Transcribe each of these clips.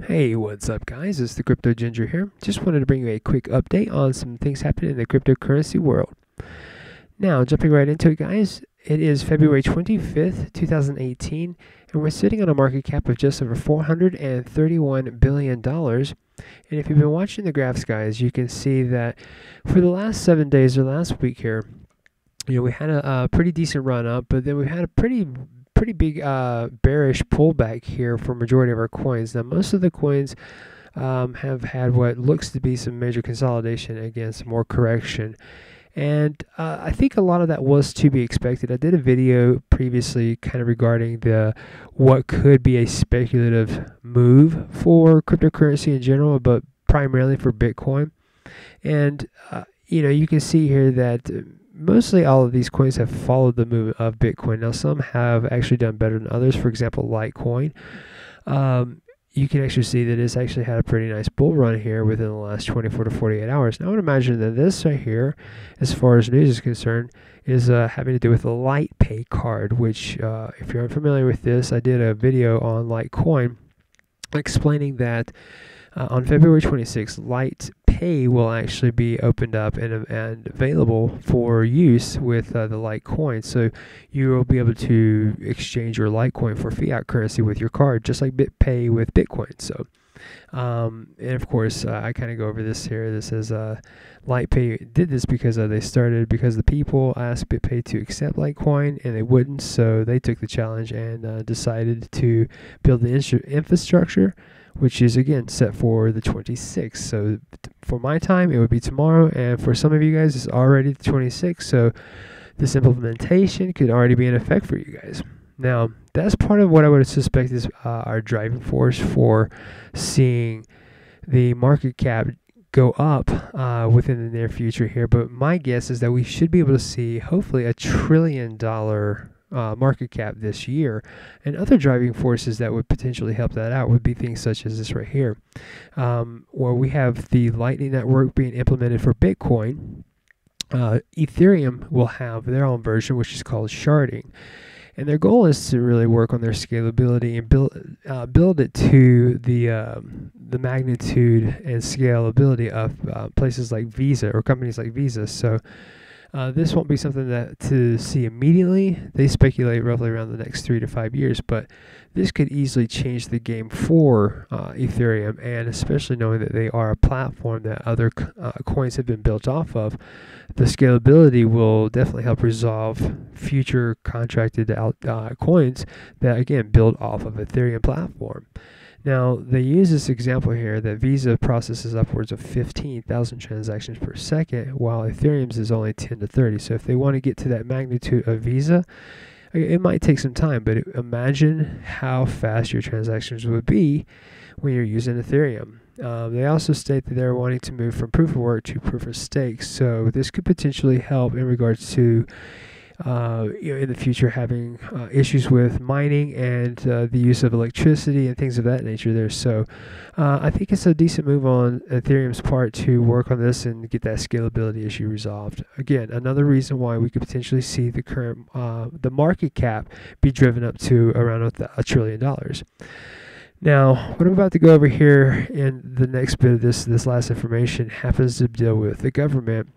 Hey, what's up, guys? It's the Crypto Ginger here. Just wanted to bring you a quick update on some things happening in the cryptocurrency world. Now, jumping right into it, guys, it is February 25th, 2018, and we're sitting on a market cap of just over $431 billion. And if you've been watching the graphs, guys, you can see that for the last 7 days or last week here, we had a pretty decent run up, but then we had a pretty big bearish pullback here for majority of our coins. Now, most of the coins have had what looks to be some major consolidation against more correction. And I think a lot of that was to be expected. I did a video previously kind of regarding what could be a speculative move for cryptocurrency in general, but primarily for Bitcoin. And, you can see here that mostly all of these coins have followed the movement of Bitcoin. Now, some have actually done better than others. For example, Litecoin. You can actually see that it's actually had a pretty nice bull run here within the last 24 to 48 hours. Now, I would imagine that this right here, as far as news is concerned, is having to do with the Litepay card, which, if you're unfamiliar with this, I did a video on Litecoin explaining that on February 26th, Litepay will actually be opened up and available for use with the Litecoin. So you will be able to exchange your Litecoin for fiat currency with your card, just like BitPay with Bitcoin. So, and of course, I kind of go over this here. This is Litepay did this because the people asked BitPay to accept Litecoin and they wouldn't. So they took the challenge and decided to build the infrastructure, which is again set for the 26th. So for my time, it would be tomorrow, and for some of you guys, it's already the 26th. So this implementation could already be in effect for you guys. Now, that's part of what I would suspect is our driving force for seeing the market cap go up within the near future here. But my guess is that we should be able to see hopefully $1 trillion market cap this year. And other driving forces that would potentially help that out would be things such as this right here, where we have the Lightning Network being implemented for Bitcoin. Ethereum will have their own version, which is called Sharding. And their goal is to really work on their scalability and build it to the magnitude and scalability of places like Visa or companies like Visa. So this won't be something that to see immediately. They speculate roughly around the next 3 to 5 years, but this could easily change the game for Ethereum, and especially knowing that they are a platform that other coins have been built off of. The scalability will definitely help resolve future contracted out coins that again build off of Ethereum platform. Now, they use this example here that Visa processes upwards of 15,000 transactions per second, while Ethereum's is only 10 to 30. So if they want to get to that magnitude of Visa, it might take some time, but imagine how fast your transactions would be when you're using Ethereum. They also state that they're wanting to move from proof of work to proof of stake. So this could potentially help in regards to in the future having issues with mining and the use of electricity and things of that nature there. So I think it's a decent move on Ethereum's part to work on this and get that scalability issue resolved. Again, another reason why we could potentially see the current the market cap be driven up to around $1 trillion. Now, what I'm about to go over here in the next bit of this last information happens to deal with the government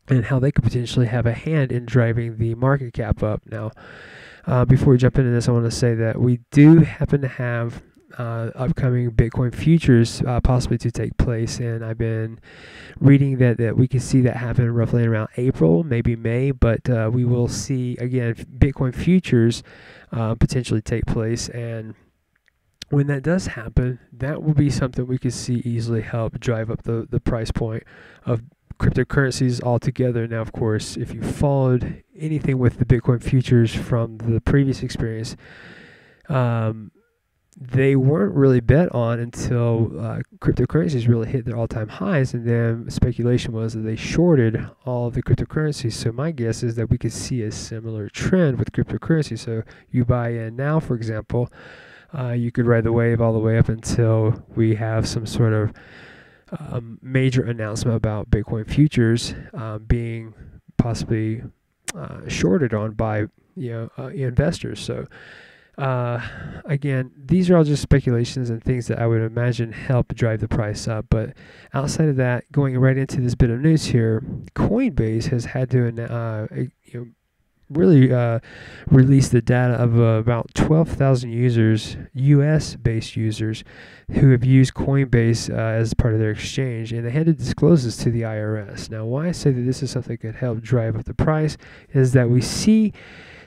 and how they could potentially have a hand in driving the market cap up. Now, before we jump into this, I want to say that we do happen to have upcoming Bitcoin futures possibly to take place, and I've been reading that we can see that happen roughly around April, maybe May, but we will see, again, Bitcoin futures potentially take place, and when that does happen, that will be something we could see easily help drive up the price point of cryptocurrencies altogether. Now, of course, if you followed anything with the Bitcoin futures from the previous experience, they weren't really bet on until cryptocurrencies really hit their all-time highs, and then speculation was that they shorted all of the cryptocurrencies. So my guess is that we could see a similar trend with cryptocurrency. So you buy in now, for example, you could ride the wave all the way up until we have some sort of major announcement about Bitcoin futures being possibly shorted on by investors. So Again, these are all just speculations and things that I would imagine help drive the price up. But outside of that, going right into this bit of news here, Coinbase has had to really release the data of about 12,000 users, US-based users, who have used Coinbase as part of their exchange, and they had to disclose this to the IRS. Now, why I say that this is something that could help drive up the price is that we see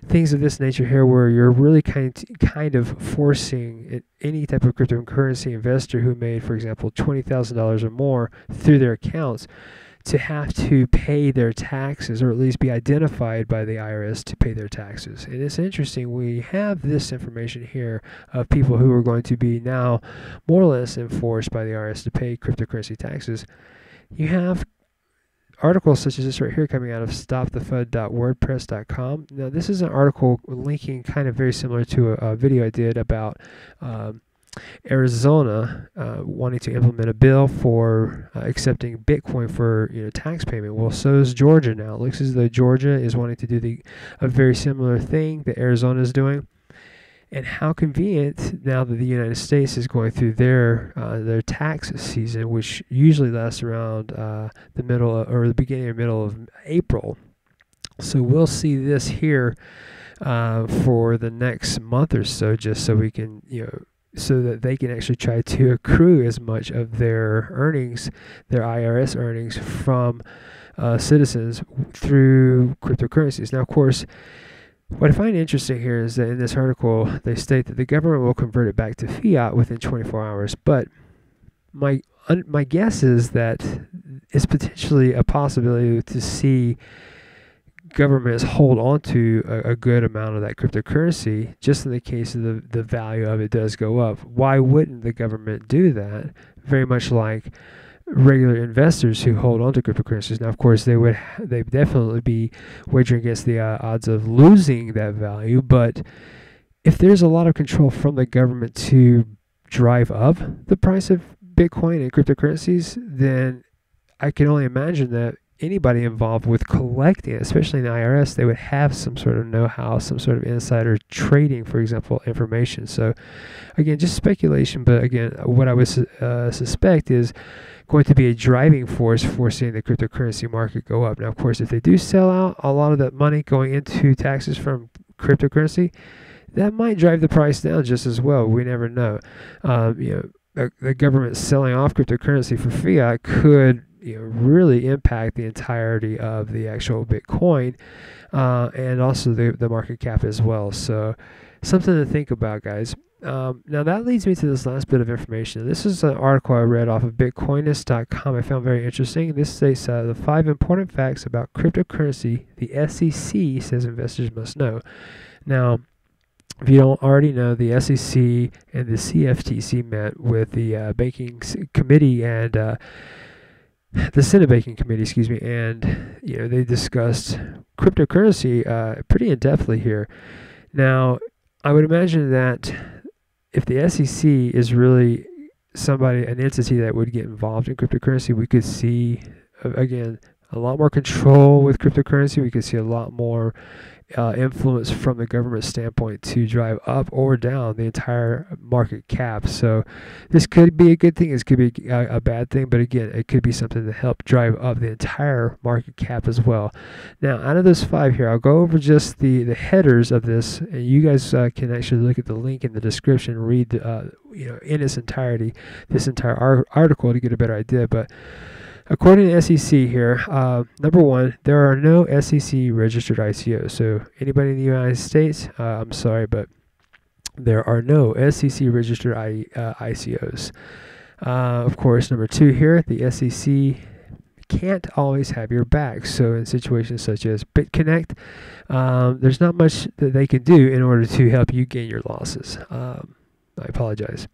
things of this nature here where you're really kind of forcing any type of cryptocurrency investor who made, for example, $20,000 or more through their accounts to have to pay their taxes, or at least be identified by the IRS to pay their taxes. And it's interesting, we have this information here of people who are going to be now more or less enforced by the IRS to pay cryptocurrency taxes. You have articles such as this right here coming out of stopthefud.wordpress.com. Now, this is an article linking kind of very similar to a video I did about Arizona wanting to implement a bill for accepting Bitcoin for tax payment. Well, so is Georgia now. It looks as though Georgia is wanting to do a very similar thing that Arizona is doing. And how convenient now that the United States is going through their tax season, which usually lasts around the middle or the beginning or middle of April. So we'll see this here for the next month or so, just so we can so that they can actually try to accrue as much of their earnings, their IRS earnings from citizens through cryptocurrencies. Now, of course, what I find interesting here is that in this article, they state that the government will convert it back to fiat within 24 hours. But my guess is that it's potentially a possibility to see governments hold on to a good amount of that cryptocurrency, just in the case of the value of it does go up. Why wouldn't the government do that? Very much like regular investors who hold on to cryptocurrencies. Now, of course, they'd definitely be wagering against the odds of losing that value. But if there's a lot of control from the government to drive up the price of Bitcoin and cryptocurrencies, then I can only imagine that anybody involved with collecting it, especially in the IRS, they would have some sort of know-how, some sort of insider trading, for example, information. So again, just speculation, but again, what I would suspect is going to be a driving force for seeing the cryptocurrency market go up. Now, of course, if they do sell out a lot of that money going into taxes from cryptocurrency, that might drive the price down just as well. We never know. The government selling off cryptocurrency for fiat could really impact the entirety of the actual Bitcoin and also the market cap as well. So something to think about, guys. Now that leads me to this last bit of information. This is an article I read off of bitcoinist.com. I found very interesting. This states the 5 important facts about cryptocurrency the SEC says investors must know. Now, if you don't already know, the SEC and the CFTC met with the banking committee and the Senate Banking Committee, and they discussed cryptocurrency pretty in-depthly here. Now, I would imagine that if the SEC is really an entity that would get involved in cryptocurrency, we could see, again, a lot more control with cryptocurrency. We could see a lot more influence from the government standpoint to drive up or down the entire market cap. So this could be a good thing. This could be a bad thing. But again, it could be something to help drive up the entire market cap as well. Now, out of those 5 here, I'll go over just the headers of this. And you guys can actually look at the link in the description and read in its entirety this entire article to get a better idea. But according to SEC here, number 1, there are no SEC registered ICOs. So anybody in the United States, I'm sorry, but there are no SEC registered ICOs. Of course, number 2 here, the SEC can't always have your back. So in situations such as BitConnect, there's not much that they can do in order to help you gain your losses. I apologize.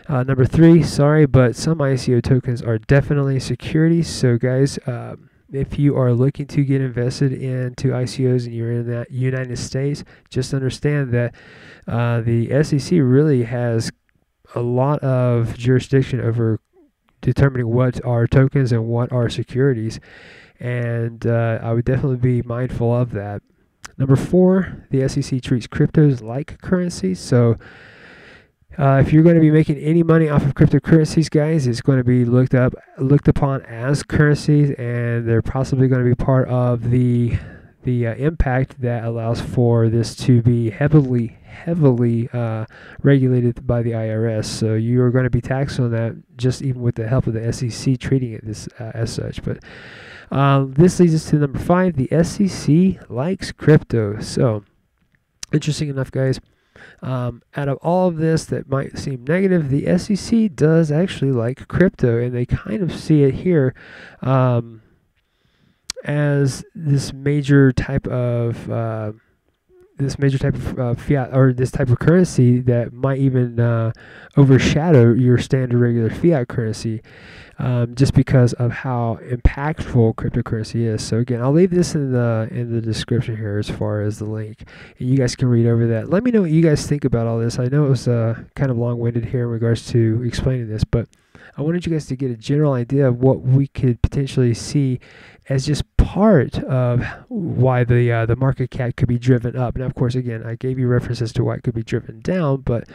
Number 3, sorry, but some ICO tokens are definitely securities. So guys, if you are looking to get invested into ICOs and you're in the United States, just understand that the SEC really has a lot of jurisdiction over determining what are tokens and what are securities. And I would definitely be mindful of that. Number 4, the SEC treats cryptos like currencies. So if you're going to be making any money off of cryptocurrencies, guys, it's going to be looked upon as currencies, and they're possibly going to be part of the impact that allows for this to be heavily regulated by the IRS. So you are going to be taxed on that, just even with the help of the SEC treating it as such. But this leads us to number 5. The SEC likes crypto. So interesting enough, guys. Out of all of this that might seem negative, the SEC does actually like crypto, and they kind of see it here as this major type of fiat, or this type of currency that might even overshadow your standard regular fiat currency, just because of how impactful cryptocurrency is. So again, I'll leave this in the description here as far as the link, and you guys can read over that. Let me know what you guys think about all this. I know it was kind of long-winded here in regards to explaining this, but I wanted you guys to get a general idea of what we could potentially see as just part of why the market cap could be driven up. Now, of course, again, I gave you references to why it could be driven down, but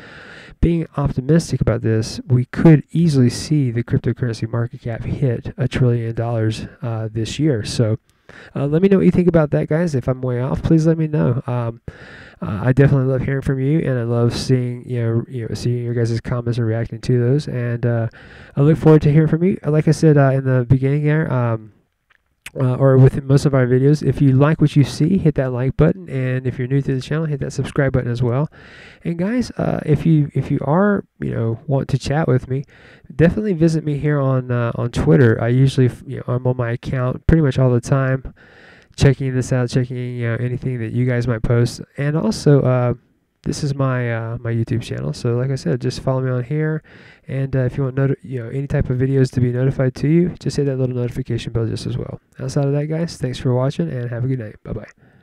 being optimistic about this, we could easily see the cryptocurrency market cap hit $1 trillion this year. So let me know what you think about that, guys. If I'm way off, please let me know. I definitely love hearing from you, and I love seeing seeing your guys' comments and reacting to those. And I look forward to hearing from you. Like I said in the beginning there, or with most of our videos, if you like what you see, hit that like button, and if you're new to the channel, hit that subscribe button as well. And guys, if you are want to chat with me, definitely visit me here on Twitter. I usually I'm on my account pretty much all the time, checking this out, checking anything that you guys might post. And also this is my my YouTube channel, so like I said, just follow me on here. And if you want any type of videos to be notified to you, just hit that little notification bell just as well. Outside of that, guys, thanks for watching, and have a good night. Bye bye.